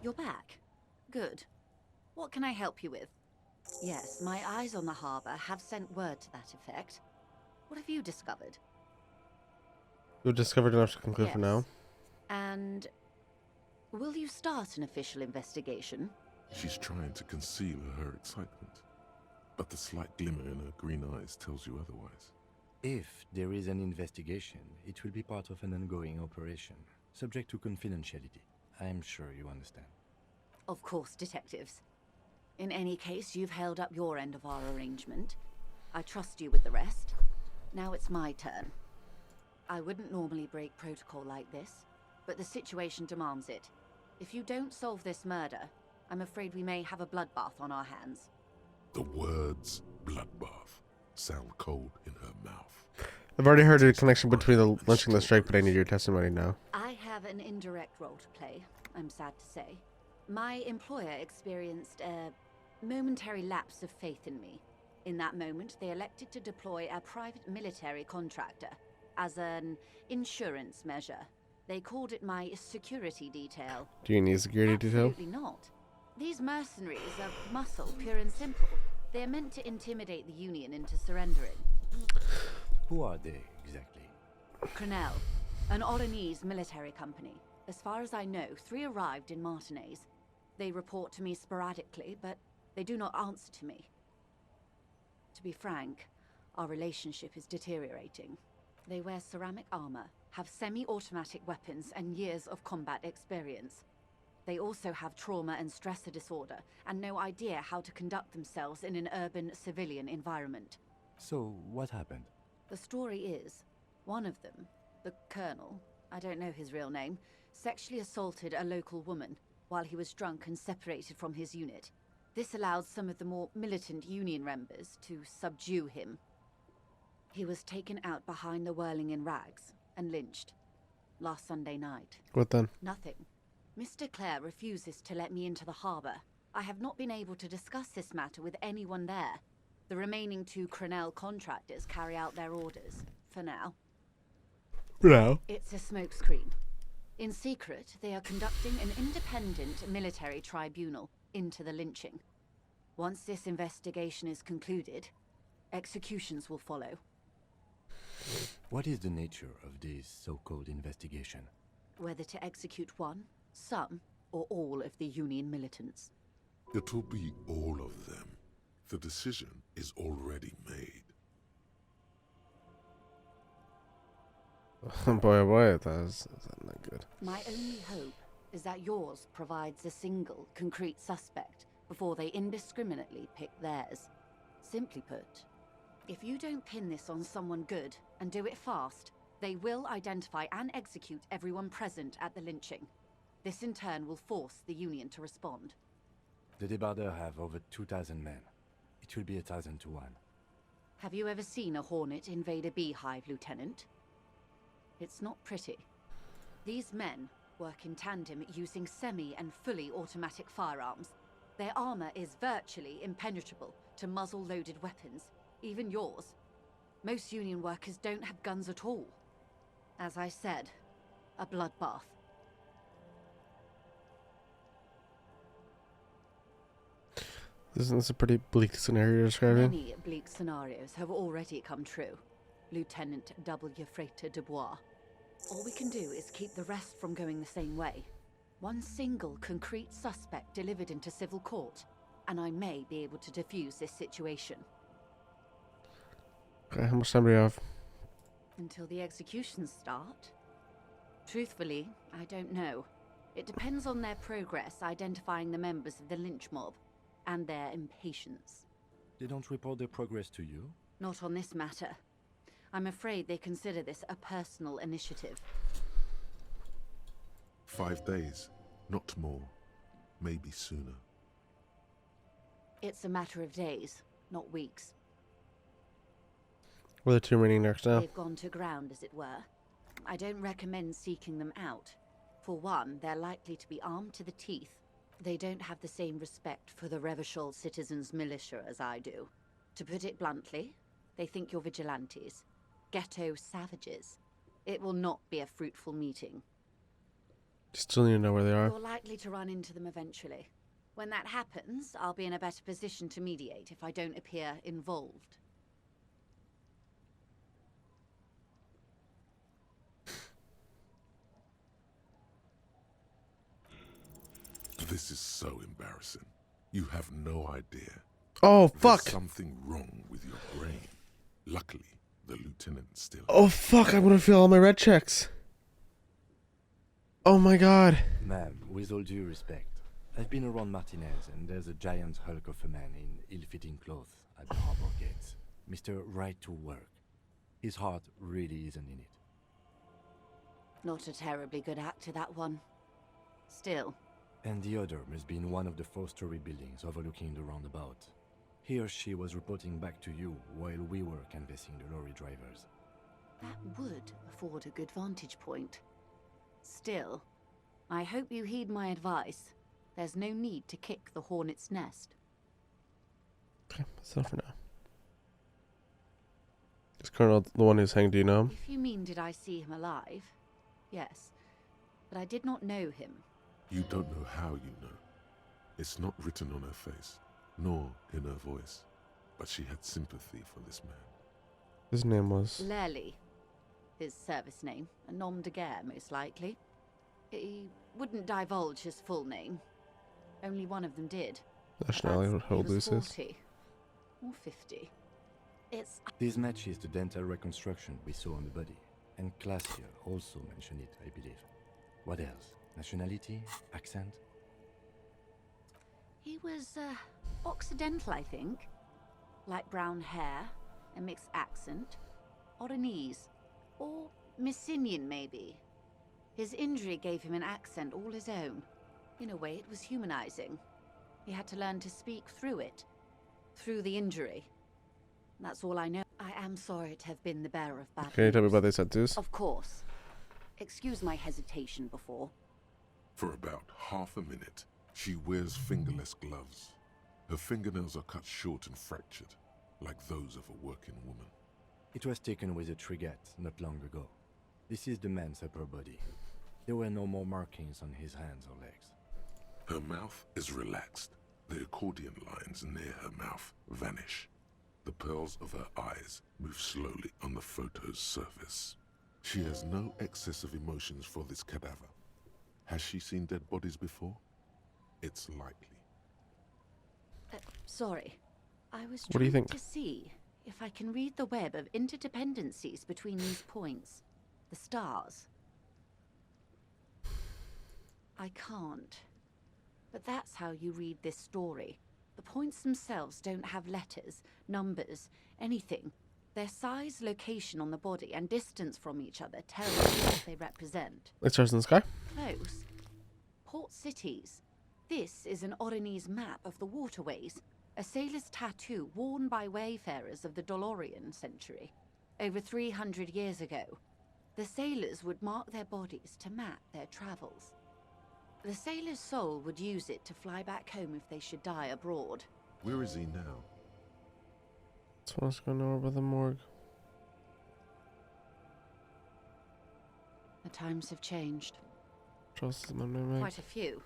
You're back. Good. What can I help you with? Yes, my eyes on the harbour have sent word to that effect. What have you discovered? We've discovered enough to conclude for now. And will you start an official investigation? She's trying to conceal her excitement. But the slight glimmer in her green eyes tells you otherwise. If there is an investigation, it will be part of an ongoing operation, subject to confidentiality. I'm sure you understand. Of course, detectives. In any case, you've held up your end of our arrangement. I trust you with the rest. Now it's my turn. I wouldn't normally break protocol like this, but the situation demands it. If you don't solve this murder, I'm afraid we may have a bloodbath on our hands. The words bloodbath sound cold in her mouth. I've already heard a connection between the lynching and the strike, but I need your testimony now. I have an indirect role to play, I'm sad to say. My employer experienced a momentary lapse of faith in me. In that moment, they elected to deploy a private military contractor as an insurance measure. They called it my security detail. Do you need a security detail? Absolutely not. These mercenaries are muscle, pure and simple. They're meant to intimidate the Union into surrendering. Who are they, exactly? Crenell, an Olanese military company. As far as I know, 3 arrived in Martinez. They report to me sporadically, but they do not answer to me. To be frank, our relationship is deteriorating. They wear ceramic armor, have semi-automatic weapons, and years of combat experience. They also have trauma and stressor disorder, and no idea how to conduct themselves in an urban civilian environment. So, what happened? The story is, one of them, the Colonel, I don't know his real name, sexually assaulted a local woman while he was drunk and separated from his unit. This allowed some of the more militant Union members to subdue him. He was taken out behind the whirling in rags and lynched last Sunday night. What then? Nothing. Mr. Clare refuses to let me into the harbor. I have not been able to discuss this matter with anyone there. The remaining 2 Crenell contractors carry out their orders, for now. No. It's a smokescreen. In secret, they are conducting an independent military tribunal into the lynching. Once this investigation is concluded, executions will follow. What is the nature of this so-called investigation? Whether to execute one, some, or all of the Union militants. It'll be all of them. The decision is already made. Boy, oh boy, that's not good. My only hope is that yours provides a single, concrete suspect before they indiscriminately pick theirs. Simply put, if you don't pin this on someone good and do it fast, they will identify and execute everyone present at the lynching. This in turn will force the Union to respond. The Debardeurs have over 2,000 men. It will be 1,000 to 1. Have you ever seen a Hornet invade a beehive, Lieutenant? It's not pretty. These men work in tandem using semi and fully automatic firearms. Their armor is virtually impenetrable to muzzle-loaded weapons, even yours. Most Union workers don't have guns at all. As I said, a bloodbath. Isn't this a pretty bleak scenario you're describing? Many bleak scenarios have already come true, Lieutenant W. Frater Dubois. All we can do is keep the rest from going the same way. One single concrete suspect delivered into civil court, and I may be able to defuse this situation. Okay, how much time do we have? Until the executions start? Truthfully, I don't know. It depends on their progress identifying the members of the lynch mob, and their impatience. They don't report their progress to you? Not on this matter. I'm afraid they consider this a personal initiative. 5 days, not more. Maybe sooner. It's a matter of days, not weeks. Where are the 2 remaining next now? They've gone to ground, as it were. I don't recommend seeking them out. For one, they're likely to be armed to the teeth. They don't have the same respect for the Revachol citizens' militia as I do. To put it bluntly, they think you're vigilantes. Ghetto savages. It will not be a fruitful meeting. Still need to know where they are. You're likely to run into them eventually. When that happens, I'll be in a better position to mediate if I don't appear involved. This is so embarrassing. You have no idea. Oh, fuck! There's something wrong with your brain. Luckily, the lieutenant still. Oh fuck, I'm gonna feel all my red checks. Oh my god. Ma'am, with all due respect, I've been around Martinez, and there's a giant hulk of a man in ill-fitting clothes at the harbor gates. Mr. Right to Work. His heart really isn't in it. Not a terribly good actor, that one. Still. And the other must be in one of the 4-story buildings overlooking the roundabout. He or she was reporting back to you while we were canvassing the lorry drivers. That would afford a good vantage point. Still, I hope you heed my advice. There's no need to kick the hornet's nest. Okay, that's enough for now. Is Colonel the one who's hanged? Do you know him? If you mean did I see him alive? Yes. But I did not know him. You don't know how you know. It's not written on her face, nor in her voice. But she had sympathy for this man. His name was... Lely. His service name. A nom de guerre, most likely. He wouldn't divulge his full name. Only one of them did. Nationality, how old he was is this? 40. Or 50. It's... This matches the dental reconstruction we saw on the body. And Classier also mentioned it, I believe. What else? Nationality? Accent? He was, Occidental, I think. Light brown hair, a mixed accent, Oranese, or Messinian, maybe. His injury gave him an accent all his own. In a way, it was humanizing. He had to learn to speak through it, through the injury. That's all I know. I am sorry to have been the bearer of bad Can you tell me news. about these tattoos? Of course. Excuse my hesitation before. For about half a minute, she wears fingerless gloves. Her fingernails are cut short and fractured, like those of a working woman. It was taken with a trigat not long ago. This is the man's upper body. There were no more markings on his hands or legs. Her mouth is relaxed. The accordion lines near her mouth vanish. The pearls of her eyes move slowly on the photo's surface. She has no excess of emotions for this cadaver. Has she seen dead bodies before? It's likely. Sorry. I was What do you trying think? to see if I can read the web of interdependencies between these points. The stars. I can't. But that's how you read this story. The points themselves don't have letters, numbers, anything. Their size, location on the body, and distance from each other tell you what they represent. Like stars in the sky? Close. Port cities. This is an Oranese map of the waterways. A sailor's tattoo worn by wayfarers of the Dolorian century. Over 300 years ago, the sailors would mark their bodies to map their travels. The sailor's soul would use it to fly back home if they should die abroad. Where is he now? That's what I was going to know about the morgue. The times have changed. Trust is my name. Quite a few.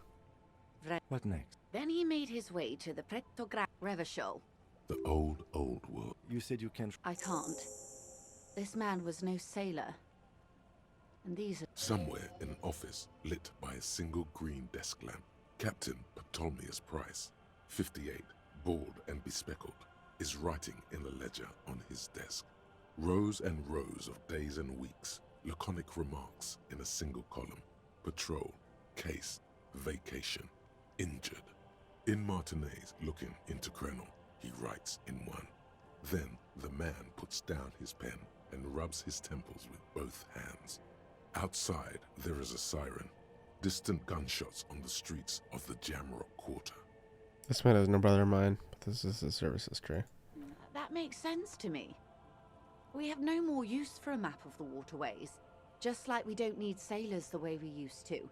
What next? Then he made his way to the Revachol. The old world. You said you can't... I can't. This man was no sailor. And these are... Somewhere in an office lit by a single green desk lamp, Captain Ptolemaeus Price, 58, bald and bespectacled, is writing in a ledger on his desk. Rows and rows of days and weeks, laconic remarks in a single column. Patrol, case, vacation, injured. In Martinez looking into Krenel, he writes in one. Then the man puts down his pen and rubs his temples with both hands. Outside, there is a siren. Distant gunshots on the streets of the Jamrock Quarter. This man has no brother of mine, but this is his service history. That makes sense to me. We have no more use for a map of the waterways, just like we don't need sailors the way we used to.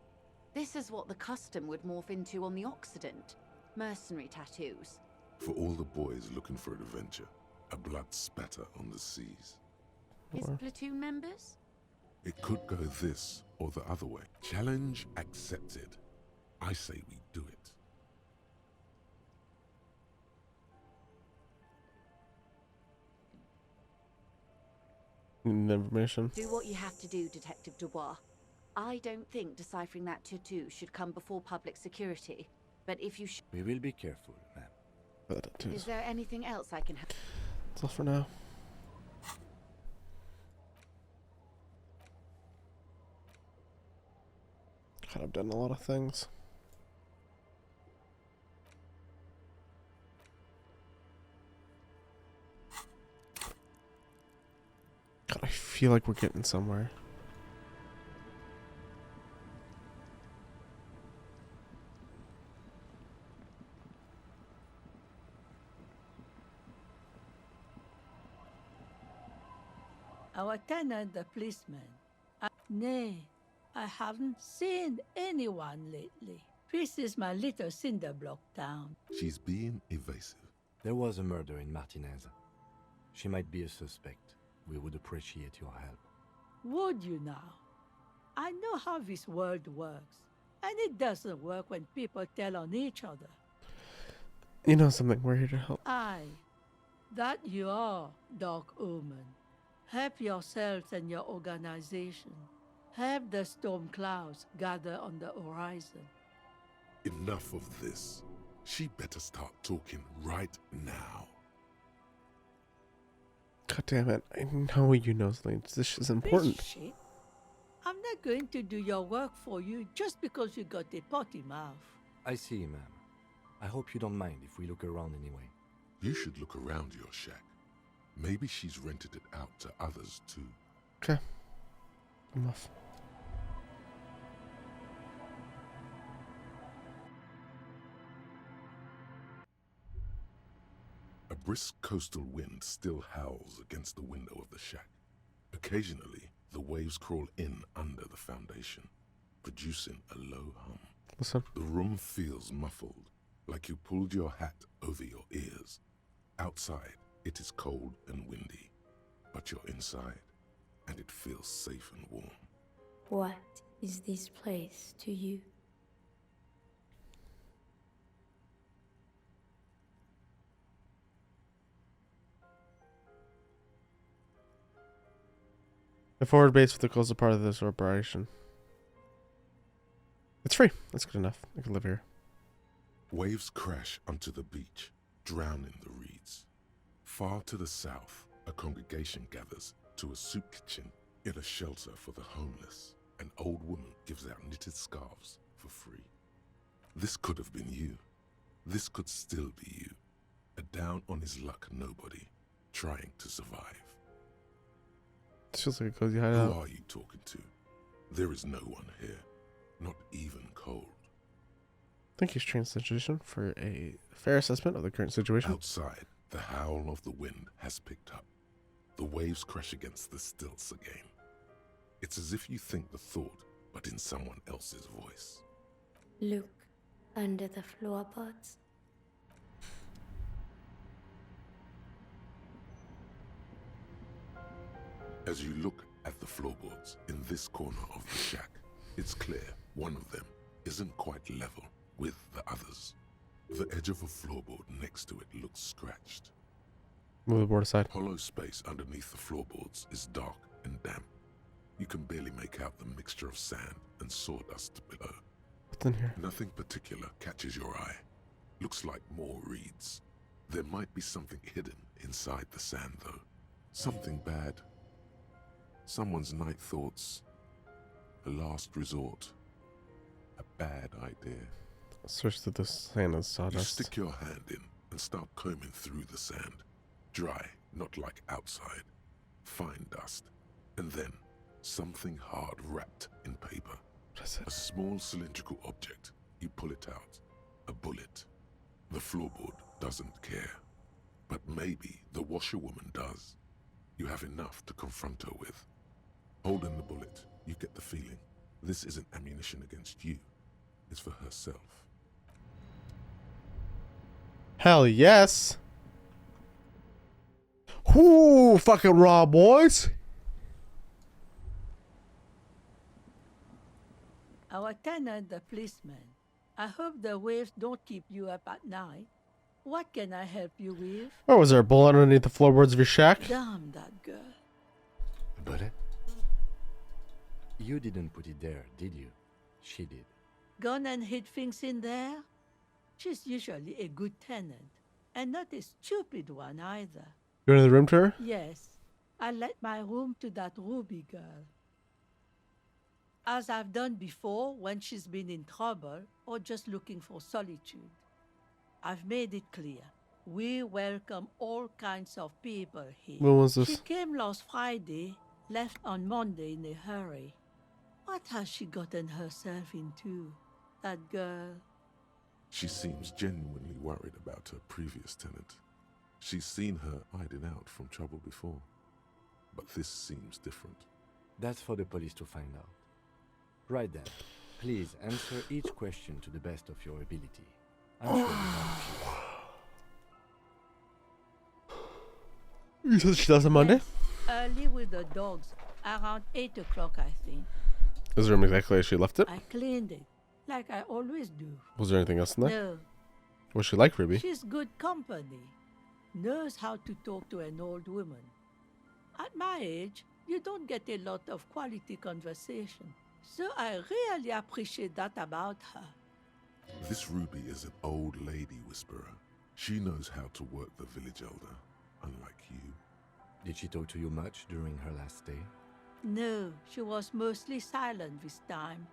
This is what the custom would morph into on the Occident. Mercenary tattoos. For all the boys looking for adventure, a blood spatter on the seas. His platoon members? It could go this or the other way. Challenge accepted. I say we do it. Need information? Do what you have to do, Detective Dubois. I don't think deciphering that tattoo should come before public security. But if you We will be careful, ma'am. Is there anything else I can help? That's all for now. God, I've done a lot of things. God, I feel like we're getting somewhere. Our tenant, the policeman. Nay, I haven't seen anyone lately. This is my little cinder block town. She's being evasive. There was a murder in Martinez. She might be a suspect. We would appreciate your help. Would you now? I know how this world works, and it doesn't work when people tell on each other. You know something, we're here to help. Aye, that you are, Dark Omen. Help yourselves and your organization. Help the storm clouds gather on the horizon. Enough of this. She better start talking right now. God damn it. I know you know something. This is important. This shit. I'm not going to do your work for you just because you got a potty mouth. I see, ma'am. I hope you don't mind if we look around anyway. You should look around your shack. Maybe she's rented it out to others too. Okay. I'm off. A brisk coastal wind still howls against the window of the shack. Occasionally, the waves crawl in under the foundation, producing a low hum. Listen. The room feels muffled, like you pulled your hat over your ears. Outside, it is cold and windy, but you're inside, and it feels safe and warm. What is this place to you? The forward base for the coastal part of this operation. It's free. That's good enough. I can live here. Waves crash onto the beach, drowning the reeds. Far to the south, a congregation gathers to a soup kitchen in a shelter for the homeless. An old woman gives out knitted scarves for free. This could have been you. This could still be you. A down-on-his-luck nobody, trying to survive. It feels like a cozy hideout. Who are you talking to? There is no one here. Not even cold. Thank you, strange situation, for a fair assessment of the current situation. Outside, the howl of the wind has picked up. The waves crash against the stilts again. It's as if you think the thought, but in someone else's voice. Look under the floorboards. As you look at the floorboards in this corner of the shack, it's clear one of them isn't quite level with the others. The edge of a floorboard next to it looks scratched. Move the board aside. Hollow space underneath the floorboards is dark and damp. You can barely make out the mixture of sand and sawdust below. What's in here? Nothing particular catches your eye. Looks like more reeds. There might be something hidden inside the sand, though. Something bad. Someone's night thoughts. A last resort. A bad idea. Search through the sand and sawdust. You stick your hand in and start combing through the sand. Dry, not like outside. Fine dust. And then, something hard wrapped in paper. A small cylindrical object. You pull it out. A bullet. The floorboard doesn't care. But maybe the washerwoman does. You have enough to confront her with. Holding the bullet, you get the feeling this isn't ammunition against you. It's for herself. Hell yes. Whoo, fucking raw, boys. Our tenant, the policeman. I hope the waves don't keep you up at night. What can I help you with? Oh, was there a bullet underneath the floorboards of your shack? Damn that girl. Bullet? You didn't put it there, did you? She did. Gone and hid things in there? She's usually a good tenant, and not a stupid one either. You went in the room to her? Yes. I let my room to that Ruby girl. as I've done before when she's been in trouble or just looking for solitude. I've made it clear. We welcome all kinds of people here. When was this? She came last Friday, left on Monday in a hurry. What has she gotten herself into, that girl? She seems genuinely worried about her previous tenant. She's seen her hiding out from trouble before. But this seems different. That's for the police to find out. Right then, please answer each question to the best of your ability. I'm sure you have a few. You said she does on Monday? Early with the dogs, around 8 o'clock, I think. Is there room exactly as she left it? I cleaned it, like I always do. Was there anything else in there? No. What's she like, Ruby? She's good company. Knows how to talk to an old woman. At my age, you don't get a lot of quality conversation. So I really appreciate that about her. This Ruby is an old lady whisperer. She knows how to work the village elder, unlike you. Did she talk to you much during her last stay? No, she was mostly silent this time,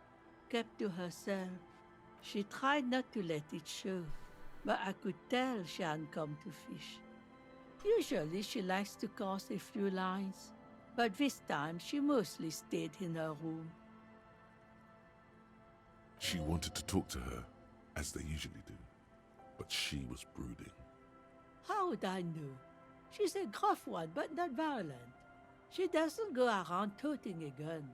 kept to herself. She tried not to let it show, but I could tell she hadn't come to fish. Usually she likes to cast a few lines, but this time she mostly stayed in her room. She wanted to talk to her, as they usually do, but she was brooding. How would I know? She's a gruff one, but not violent. She doesn't go around toting a gun.